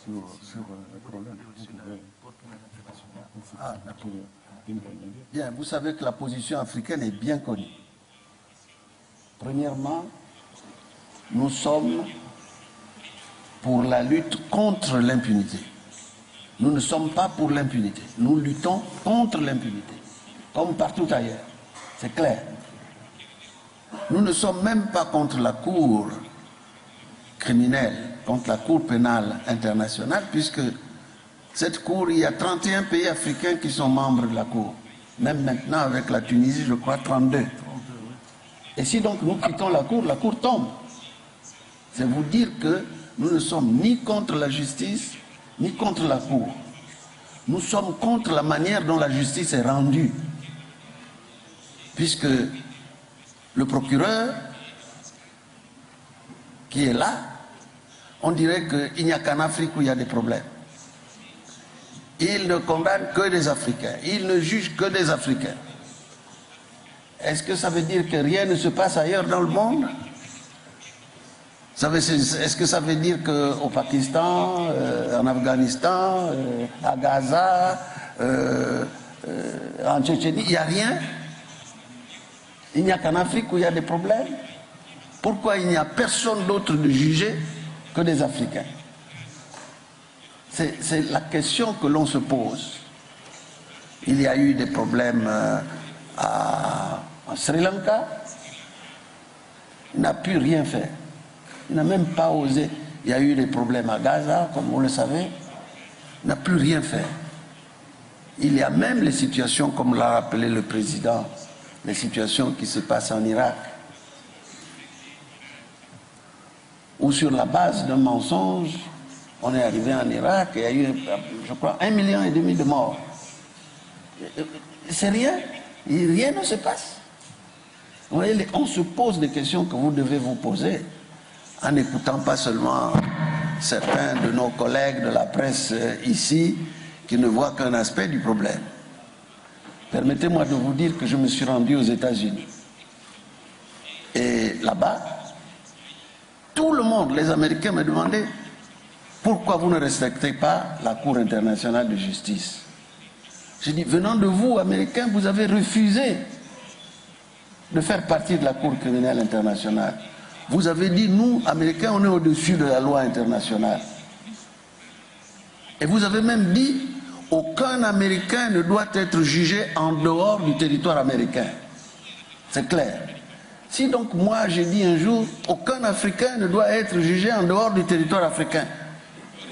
sur le problème. Ah, bien, vous savez que la position africaine est bien connue. Premièrement, nous sommes pour la lutte contre l'impunité. Nous ne sommes pas pour l'impunité. Nous luttons contre l'impunité, comme partout ailleurs. C'est clair. Nous ne sommes même pas contre la Cour criminelle, contre la Cour pénale internationale, puisque cette Cour, il y a 31 pays africains qui sont membres de la Cour. Même maintenant, avec la Tunisie, je crois 32. Et si donc nous quittons la Cour tombe. C'est vous dire que nous ne sommes ni contre la justice, ni contre la Cour. Nous sommes contre la manière dont la justice est rendue. Puisque le procureur qui est là, on dirait qu'il n'y a qu'en Afrique où il y a des problèmes. Il ne condamne que des Africains. Il ne juge que des Africains. Est-ce que ça veut dire que rien ne se passe ailleurs dans le monde? Est-ce que ça veut dire qu'au Pakistan, en Afghanistan, à Gaza, en Tchétchénie, il n'y a rien? Il n'y a qu'en Afrique où il y a des problèmes? Pourquoi il n'y a personne d'autre de juger que des Africains? C'est la question que l'on se pose. Il y a eu des problèmes en Sri Lanka. Il n'a pu rien faire. Il n'a même pas osé. Il y a eu des problèmes à Gaza, comme vous le savez. Il n'a plus rien fait. Il y a même les situations, comme l'a rappelé le président, les situations qui se passent en Irak, où sur la base d'un mensonge, on est arrivé en Irak et il y a eu, je crois, 1,5 million de morts. C'est rien. Rien ne se passe. Vous voyez, on se pose des questions que vous devez vous poser en n'écoutant pas seulement certains de nos collègues de la presse ici qui ne voient qu'un aspect du problème. Permettez-moi de vous dire que je me suis rendu aux États-Unis. Et là-bas, tout le monde, les Américains me demandaient pourquoi vous ne respectez pas la Cour internationale de justice. J'ai dit, venant de vous, Américains, vous avez refusé de faire partie de la Cour criminelle internationale. Vous avez dit, nous, Américains, on est au-dessus de la loi internationale. Et vous avez même dit, aucun Américain ne doit être jugé en dehors du territoire américain. C'est clair. Si donc moi j'ai dit un jour, aucun Africain ne doit être jugé en dehors du territoire africain,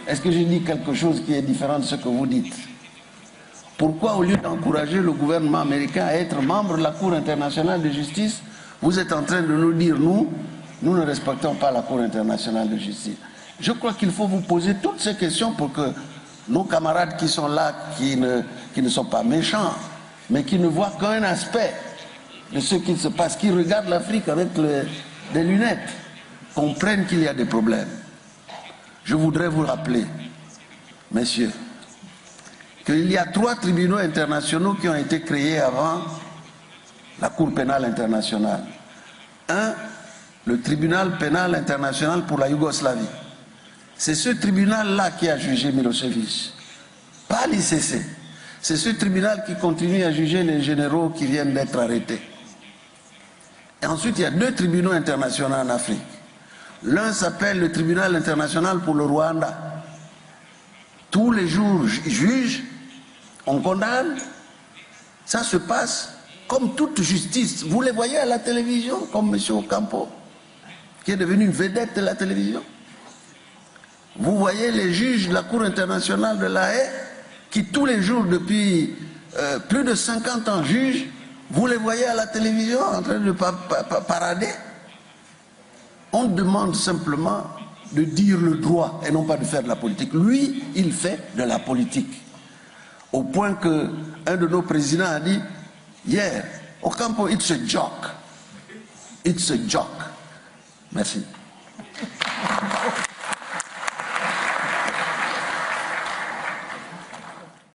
est-ce que j'ai dit quelque chose qui est différent de ce que vous dites? Pourquoi, au lieu d'encourager le gouvernement américain à être membre de la Cour internationale de justice, vous êtes en train de nous dire, nous ne respectons pas la Cour internationale de justice? Je crois qu'il faut vous poser toutes ces questions pour que nos camarades qui sont là, qui ne sont pas méchants, mais qui ne voient qu'un aspect de ce qui se passe, qui regardent l'Afrique avec des lunettes, comprennent qu'il y a des problèmes. Je voudrais vous rappeler, messieurs, qu'il y a 3 tribunaux internationaux qui ont été créés avant la Cour pénale internationale. Un, le tribunal pénal international pour la Yougoslavie. C'est ce tribunal-là qui a jugé Milosevic, pas l'ICC. C'est ce tribunal qui continue à juger les généraux qui viennent d'être arrêtés. Et ensuite, il y a 2 tribunaux internationaux en Afrique. L'un s'appelle le tribunal international pour le Rwanda. Tous les jours, ils jugent, on condamne. Ça se passe comme toute justice. Vous les voyez à la télévision, comme M. Ocampo, qui est devenu une vedette de la télévision. Vous voyez les juges de la Cour internationale de La Haye, qui tous les jours, depuis plus de 50 ans, jugent. Vous les voyez à la télévision en train de parader. On demande simplement de dire le droit et non pas de faire de la politique. Lui, il fait de la politique. Au point qu'un de nos présidents a dit hier, Ocampo, it's a joke. It's a joke. Merci.